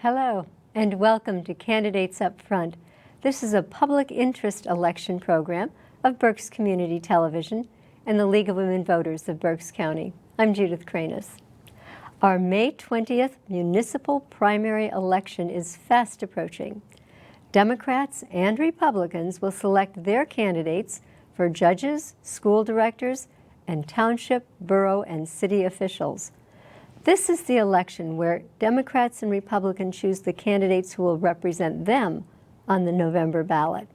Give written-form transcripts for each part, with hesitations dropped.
Hello, and welcome to Candidates Up Front. This is a public interest election program of Berks Community Television and the League of Women Voters of Berks County. I'm Judith Cranis. Our May 20th municipal primary election is fast approaching. Democrats and Republicans will select their candidates for judges, school directors, and township, borough, and city officials. This is the election where Democrats and Republicans choose the candidates who will represent them on the November ballot.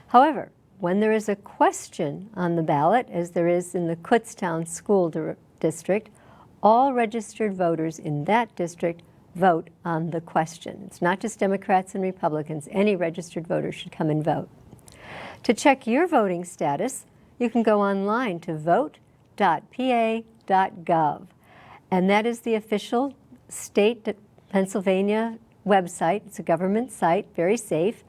However, when there is a question on the ballot, as there is in the Kutztown School District, all registered voters in that district vote on the question. It's not just Democrats and Republicans. Any registered voter should come and vote. To check your voting status, you can go online to vote.pa.gov. And that is the official state Pennsylvania website. It's a government site, very safe.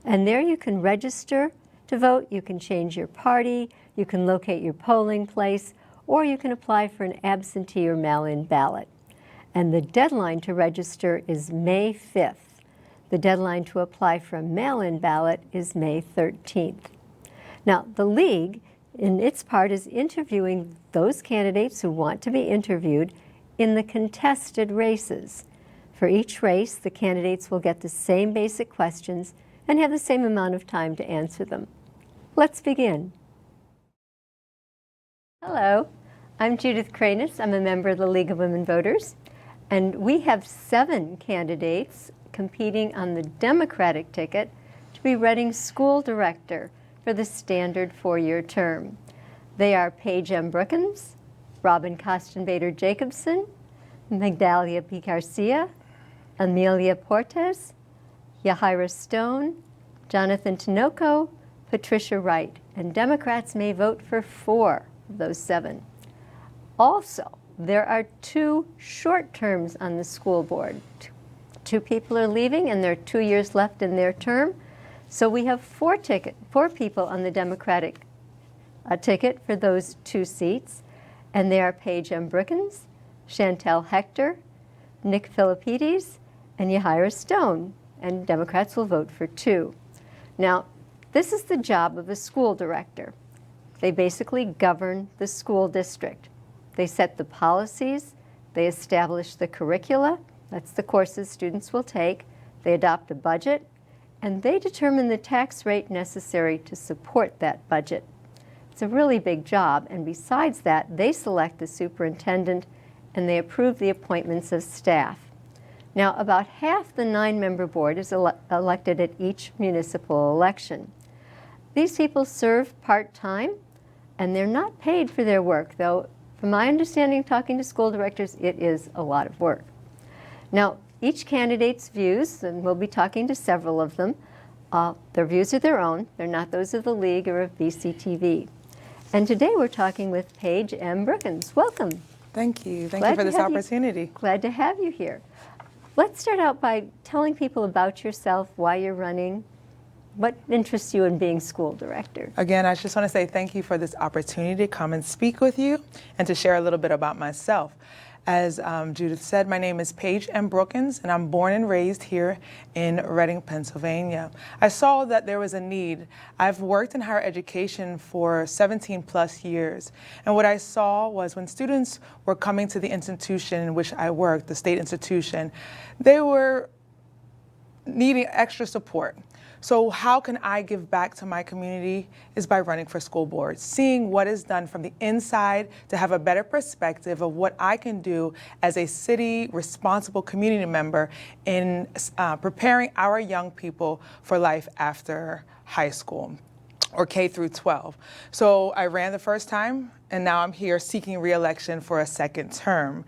And there you can register to vote. You can change your party. You can locate your polling place, or you can apply for an absentee or mail-in ballot. And the deadline to register is May 5th. The deadline to apply for a mail-in ballot is May 13th. Now, the League, in its part, is interviewing those candidates who want to be interviewed in the contested races. For each race, the candidates will get the same basic questions and have the same amount of time to answer them. Let's begin. Hello, I'm Judith Cranis. I'm a member of the League of Women Voters, and we have 7 candidates competing on the Democratic ticket to be Reading School Director for the standard 4-year term. They are Paige M. Brookins, Robin Kostenbader-Jacobson, Magdalia P. Garcia, Amelia Portes, Yahira Stone, Jonathan Tinoco, Patricia Wright, and Democrats may vote for 4 of those 7. Also, there are 2 short terms on the school board. 2 people are leaving, and there are 2 years left in their term. So we have 4 people on the Democratic ticket for those 2 seats. And they are Paige M. Brookins, Chantel Hector, Nick Philippides, and Yahira Stone. And Democrats will vote for 2. Now, this is the job of a school director. They basically govern the school district. They set the policies, they establish the curricula, that's the courses students will take, they adopt a budget, and they determine the tax rate necessary to support that budget. It's a really big job, and besides that, they select the superintendent and they approve the appointments of staff. Now, about half the 9-member board is elected at each municipal election. These people serve part-time, and they're not paid for their work, though from my understanding, talking to school directors, it is a lot of work. Now, each candidate's views, and we'll be talking to several of them, their views are their own. They're not those of the League or of BCTV. And today we're talking with Paige M. Brookins. Welcome. Thank you. Thank you for this opportunity. Glad to have you here. Let's start out by telling people about yourself, why you're running, what interests you in being school director. Again, I just want to say thank you for this opportunity to come and speak with you and to share a little bit about myself. As Judith said, my name is Paige M. Brookins, and I'm born and raised here in Reading, Pennsylvania. I saw that there was a need. I've worked in higher education for 17 plus years, and what I saw was when students were coming to the institution in which I worked, the state institution, they were needing extra support. So how can I give back to my community is by running for school board, seeing what is done from the inside to have a better perspective of what I can do as a city responsible community member in preparing our young people for life after high school or K through 12. So I ran the first time, and now I'm here seeking re-election for a second term.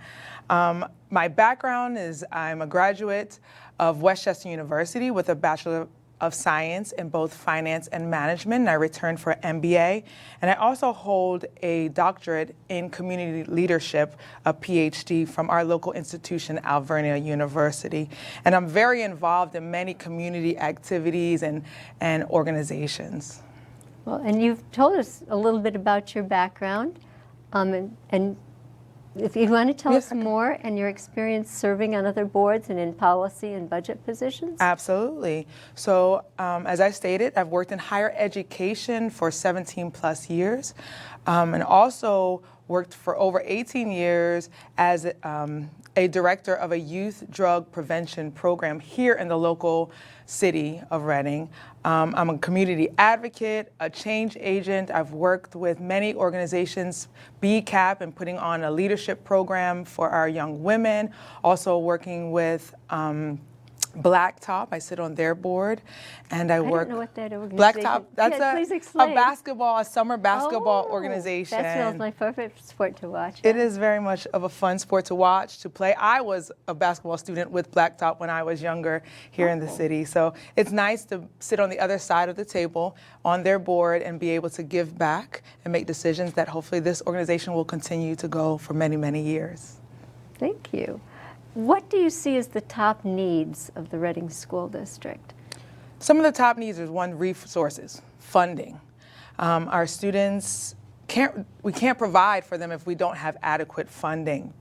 My background is I'm a graduate of Westchester University with a Bachelor of Science in both finance and management, and I returned for an MBA. And I also hold a doctorate in community leadership, a PhD from our local institution, Alvernia University. And I'm very involved in many community activities and organizations. Well, and you've told us a little bit about your background, and if you want to tell Yes, us more and your experience serving on other boards and in policy and budget positions? Absolutely. So, as I stated, I've worked in higher education for 17 plus years, and also worked for over 18 years as a director of a youth drug prevention program here in the local city of Reading. I'm a community advocate, a change agent. I've worked with many organizations, BCAP, and putting on a leadership program for our young women, also working with Blacktop. I sit on their board, and I work. I don't know what that organization. Blacktop. That's please explain. a summer basketball organization. That's my favorite sport to watch. It is very much of a fun sport to watch, to play. I was a basketball student with Blacktop when I was younger here in the city, so it's nice to sit on the other side of the table on their board and be able to give back and make decisions that hopefully this organization will continue to go for many, many years. Thank you. What do you see as the top needs of the Reading School District? Some of the top needs is one, resources, funding. Our students we can't provide for them if we don't have adequate funding.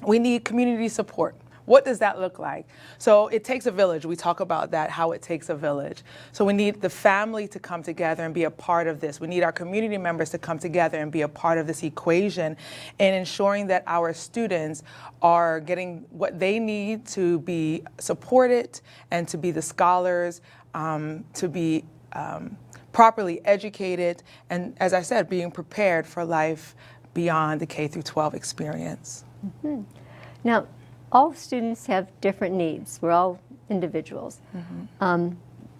We need community support. What does that look like? So it takes a village. We talk about that, how it takes a village. So we need the family to come together and be a part of this. We need our community members to come together and be a part of this equation in ensuring that our students are getting what they need to be supported and to be the scholars, to be properly educated, and as I said, being prepared for life beyond the K through 12 experience. Mm-hmm. Now, all students have different needs. We're all individuals. Mm-hmm.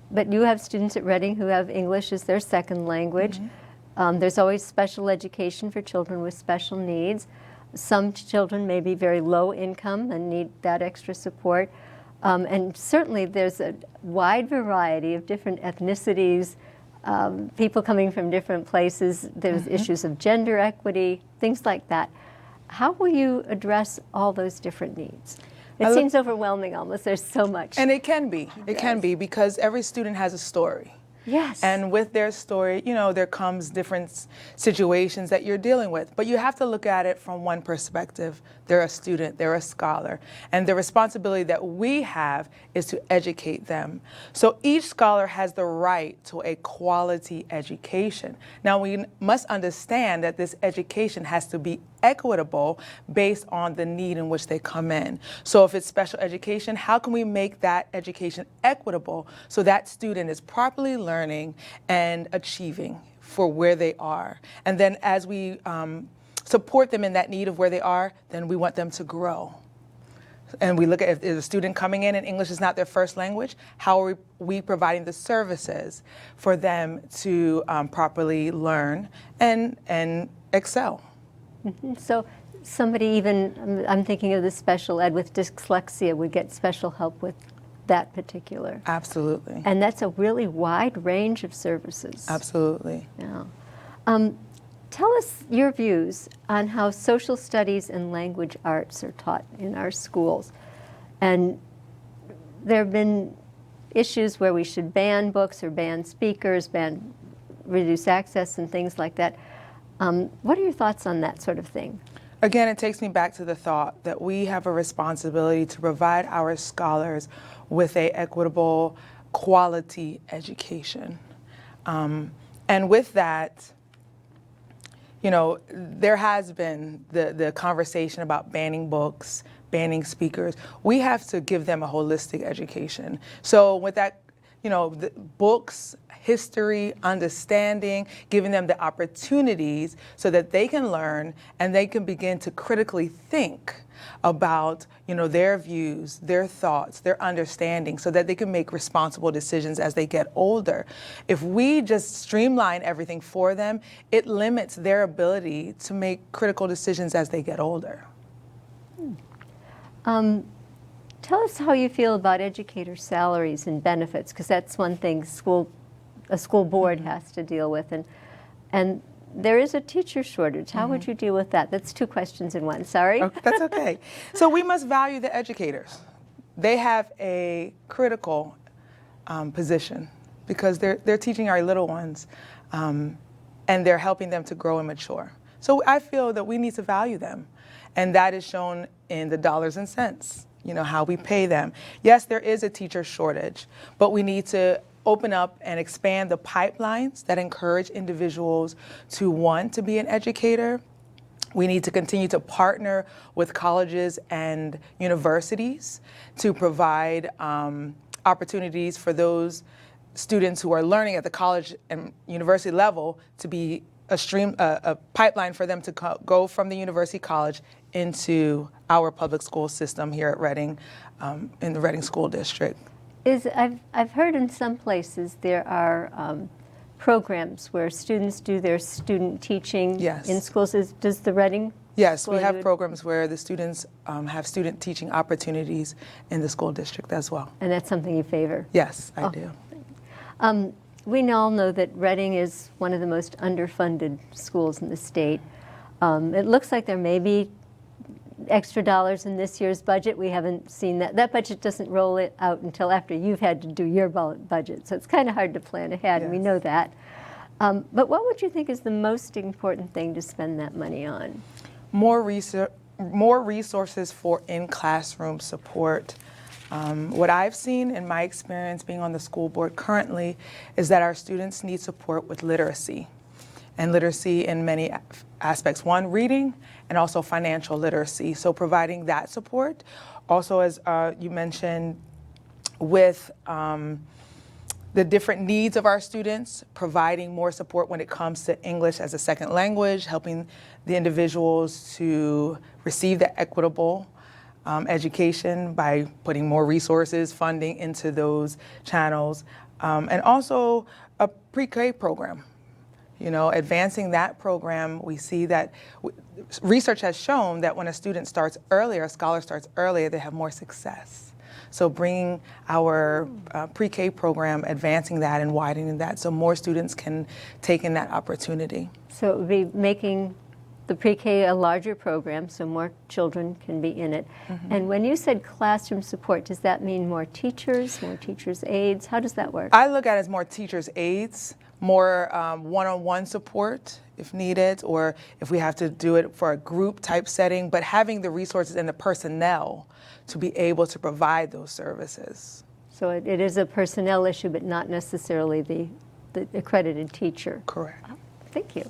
But you have students at Reading who have English as their second language. Mm-hmm. There's always special education for children with special needs. Some children may be very low income and need that extra support. And certainly there's a wide variety of different ethnicities, people coming from different places. There's mm-hmm. issues of gender equity, things like that. How will you address all those different needs? It seems overwhelming almost. There's so much. And it can be. It can be, because every student has a story. Yes. And with their story, you know, there comes different situations that you're dealing with. But you have to look at it from one perspective. They're a student, they're a scholar. And the responsibility that we have is to educate them. So each scholar has the right to a quality education. Now, we must understand that this education has to be equitable based on the need in which they come in. So if it's special education, how can we make that education equitable so that student is properly learning and achieving for where they are? And then as we support them in that need of where they are, then we want them to grow. And we look at, if there's a student coming in and English is not their first language, how are we providing the services for them to properly learn and excel? Mm-hmm. So somebody even, I'm thinking of the special ed with dyslexia, would get special help with that particular. Absolutely. And that's a really wide range of services. Absolutely. Yeah. Tell us your views on how social studies and language arts are taught in our schools. And there have been issues where we should ban books or ban speakers, reduce access and things like that. What are your thoughts on that sort of thing? Again, it takes me back to the thought that we have a responsibility to provide our scholars with an equitable, quality education. And with that, you know, there has been the conversation about banning books, banning speakers. We have to give them a holistic education. So with that, you know, the books, history, understanding, giving them the opportunities so that they can learn and they can begin to critically think about, you know, their views, their thoughts, their understanding, so that they can make responsible decisions as they get older. If we just streamline everything for them, it limits their ability to make critical decisions as they get older. Tell us how you feel about educator salaries and benefits, because that's one thing a school board mm-hmm. has to deal with. And there is a teacher shortage. How mm-hmm. would you deal with that? That's two questions in one, sorry. Okay, that's okay. So we must value the educators. They have a critical position because they're teaching our little ones and they're helping them to grow and mature. So I feel that we need to value them, and that is shown in the dollars and cents, how we pay them. Yes, there is a teacher shortage, but we need to open up and expand the pipelines that encourage individuals to want to be an educator. We need to continue to partner with colleges and universities to provide opportunities for those students who are learning at the college and university level to be a pipeline for them to go from the university college into our public school system here at Reading, in the Reading School District. I've heard in some places there are programs where students do their student teaching in schools. Does the Reading? Yes, we have programs where the students have student teaching opportunities in the school district as well. And that's something you favor? Yes, I do. We all know that Reading is one of the most underfunded schools in the state. It looks like there may be extra dollars in this year's budget. We haven't seen that. That budget doesn't roll it out until after you've had to do your budget, so it's kind of hard to plan ahead, and we know that. But what would you think is the most important thing to spend that money on? More resources for in-classroom support. What I've seen in my experience being on the school board currently is that our students need support with literacy, and literacy in many aspects. One, reading, and also financial literacy. So providing that support. Also, as you mentioned, with the different needs of our students, providing more support when it comes to English as a second language, helping the individuals to receive the equitable education by putting more resources, funding into those channels, and also a pre-K program. Advancing that program, we see that research has shown that when a student starts earlier, a scholar starts earlier, they have more success. So bringing our pre-K program, advancing that and widening that so more students can take in that opportunity. So it would be making the pre-K a larger program so more children can be in it. Mm-hmm. And when you said classroom support, does that mean more teachers aides? How does that work? I look at it as more teachers aides, more one-on-one support if needed, or if we have to do it for a group type setting, but having the resources and the personnel to be able to provide those services. So it is a personnel issue, but not necessarily the accredited teacher. Correct. Oh, thank you.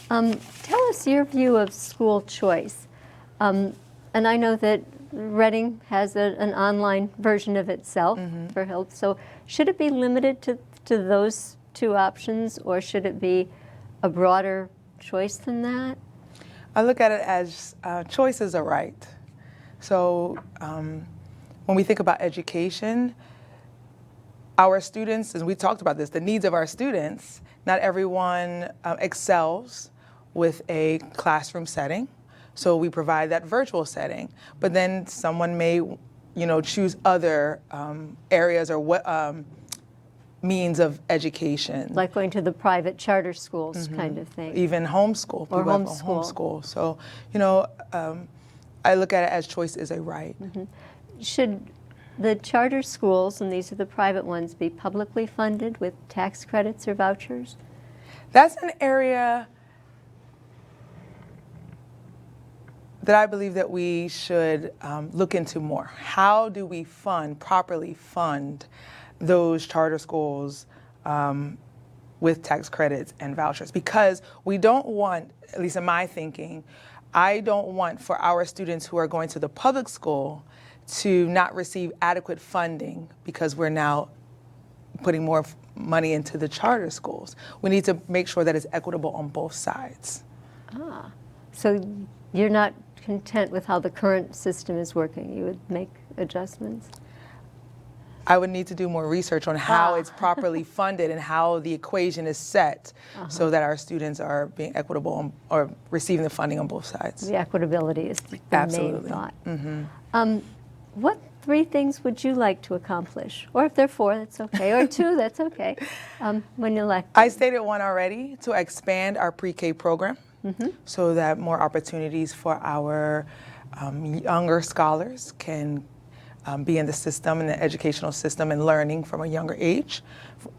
Tell us your view of school choice. And I know that Reading has an online version of itself for help. So should it be limited to those two options, or should it be a broader choice than that? I look at it as choice is a right. So when we think about education, our students, and we talked about this, the needs of our students, not everyone excels with a classroom setting. So we provide that virtual setting, but then someone may, choose other areas or means of education. Like going to the private charter schools kind of thing. Even homeschool. Or homeschool. So, I look at it as choice is a right. Should the charter schools, and these are the private ones, be publicly funded with tax credits or vouchers? That's an area that I believe that we should look into more. How do we properly fund those charter schools with tax credits and vouchers? Because we don't want, at least in my thinking, I don't want for our students who are going to the public school to not receive adequate funding because we're now putting more money into the charter schools. We need to make sure that it's equitable on both sides. So you're not content with how the current system is working? You would make adjustments? I would need to do more research on how it's properly funded and how the equation is set so that our students are being equitable or receiving the funding on both sides. The equitability is the Absolutely. main thought. What 3 things would you like to accomplish? Or if they're 4, that's okay. Or 2, that's okay. When you're elected. I stated 1 already, to expand our pre-K program so that more opportunities for our younger scholars can be in the system, in the educational system, and learning from a younger age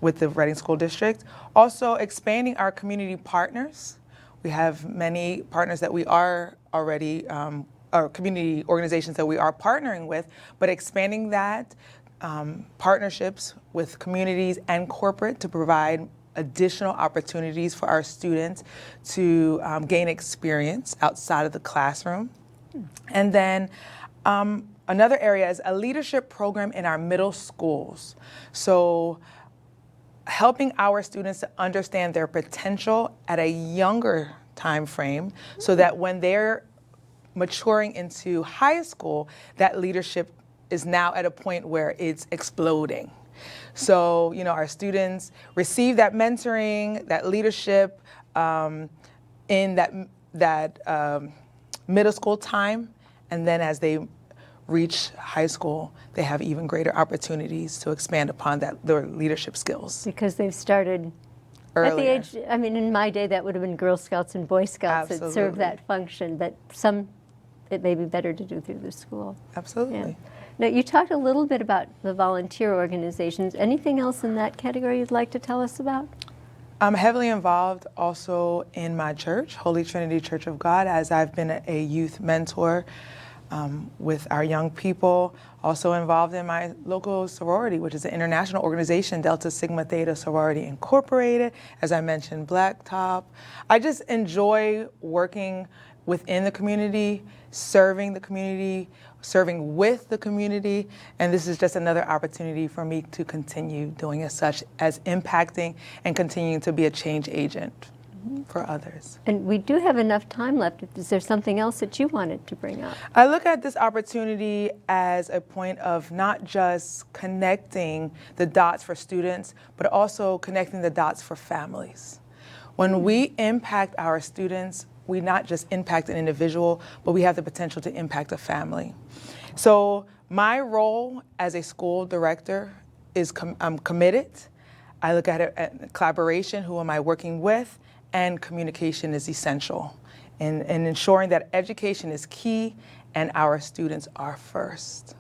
with the Reading School District. Also expanding our community partners We have many partners that we are already, or community organizations that we are partnering with, but expanding that partnerships with communities and corporate to provide additional opportunities for our students to gain experience outside of the classroom. And then another area is a leadership program in our middle schools. So helping our students to understand their potential at a younger time frame so that when they're maturing into high school, that leadership is now at a point where it's exploding. So, our students receive that mentoring, that leadership in that middle school time, and then as they reach high school, they have even greater opportunities to expand upon their leadership skills. Because they've started Earlier. at the age, in my day that would have been Girl Scouts and Boy Scouts that served that function, but it may be better to do through the school. Absolutely. Yeah. Now, you talked a little bit about the volunteer organizations. Anything else in that category you'd like to tell us about? I'm heavily involved also in my church, Holy Trinity Church of God, as I've been a youth mentor with our young people. Also involved in my local sorority, which is an international organization, Delta Sigma Theta Sorority Incorporated. As I mentioned, Blacktop. I just enjoy working within the community, serving the community, serving with the community, and this is just another opportunity for me to continue doing as such as impacting and continuing to be a change agent for others. And we do have enough time left. Is there something else that you wanted to bring up? I look at this opportunity as a point of not just connecting the dots for students, but also connecting the dots for families. When we impact our students, we not just impact an individual, but we have the potential to impact a family. So my role as a school director is I'm committed. I look at it at collaboration, who am I working with, and communication is essential in ensuring that education is key and our students are first.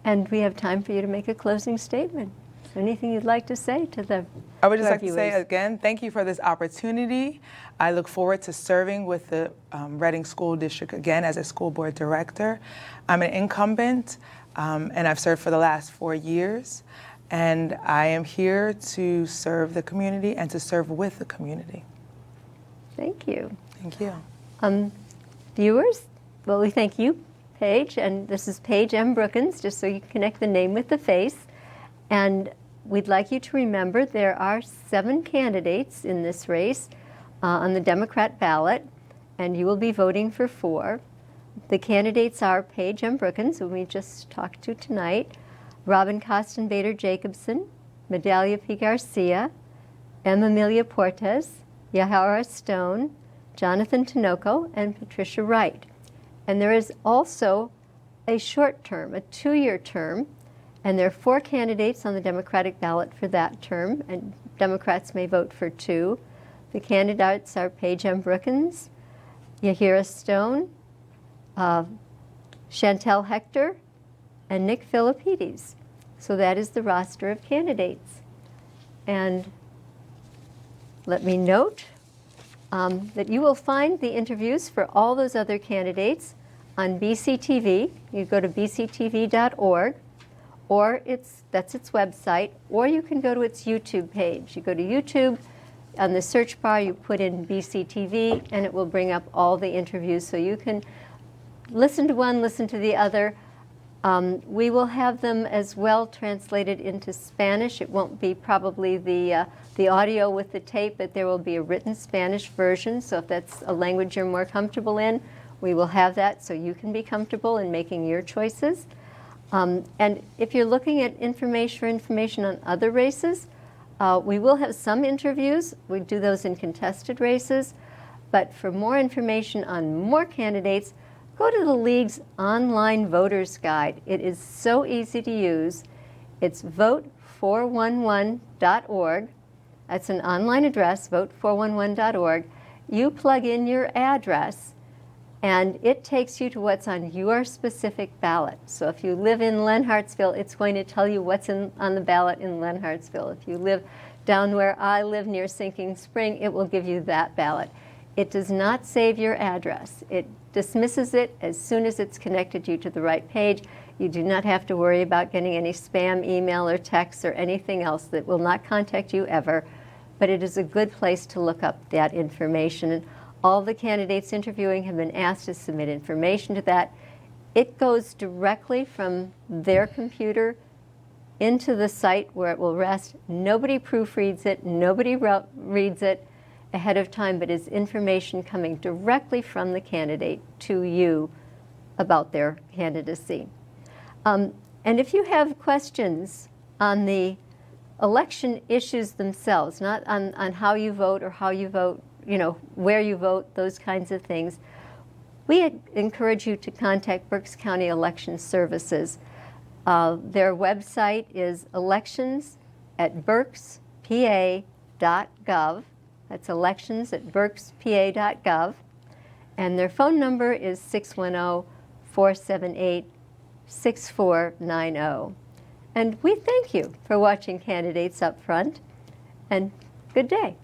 And we have time for you to make a closing statement. Anything you'd like to say to the I would just like viewers? to say again, thank you for this opportunity. I look forward to serving with the Reading School District again as a school board director. I'm an incumbent and I've served for the last 4 years. And I am here to serve the community and to serve with the community. Thank you. Thank you. Viewers, well, we thank you, Paige, and this is Paige M. Brookins, just so you can connect the name with the face. And we'd like you to remember there are 7 candidates in this race on the Democrat ballot, and you will be voting for 4. The candidates are Paige M. Brookins, who we just talked to tonight, Robin Costin Bader Jacobson, Medalia P. Garcia, M. Amelia Portes, Yahara Stone, Jonathan Tinoco, and Patricia Wright. And there is also a short term, a 2-year term, and there are 4 candidates on the Democratic ballot for that term, and Democrats may vote for 2. The candidates are Paige M. Brookins, Yahara Stone, Chantel Hector, and Nick Philippides. So that is the roster of candidates. And let me note that you will find the interviews for all those other candidates on BCTV. You go to bctv.org, or that's its website, or you can go to its YouTube page. You go to YouTube, on the search bar you put in BCTV, and it will bring up all the interviews, so you can listen to one, listen to the other. We will have them as well translated into Spanish. It won't be probably the audio with the tape, but there will be a written Spanish version. So if that's a language you're more comfortable in, we will have that so you can be comfortable in making your choices. And if you're looking at information on other races, we will have some interviews. We do those in contested races. But for more information on more candidates, go to the League's online voters guide. It is so easy to use. It's vote411.org. That's an online address, vote411.org. You plug in your address, and it takes you to what's on your specific ballot. So if you live in Len Hartsville, it's going to tell you what's on the ballot in Len Hartsville. If you live down where I live near Sinking Spring, it will give you that ballot. It does not save your address. It dismisses it as soon as it's connected you to the right page. You do not have to worry about getting any spam email or text or anything else that will not contact you ever, but it is a good place to look up that information. And all the candidates interviewing have been asked to submit information to that. It goes directly from their computer into the site where it will rest. Nobody proofreads it, nobody reads it ahead of time, but it's information coming directly from the candidate to you about their candidacy. And if you have questions on the election issues themselves, not on how you vote or how you vote, where you vote, those kinds of things, we encourage you to contact Berks County Election Services. Their website is elections@BerksPA.gov. That's elections@BerksPA.gov. And their phone number is 610-478-6490. And we thank you for watching Candidates Up Front, and good day.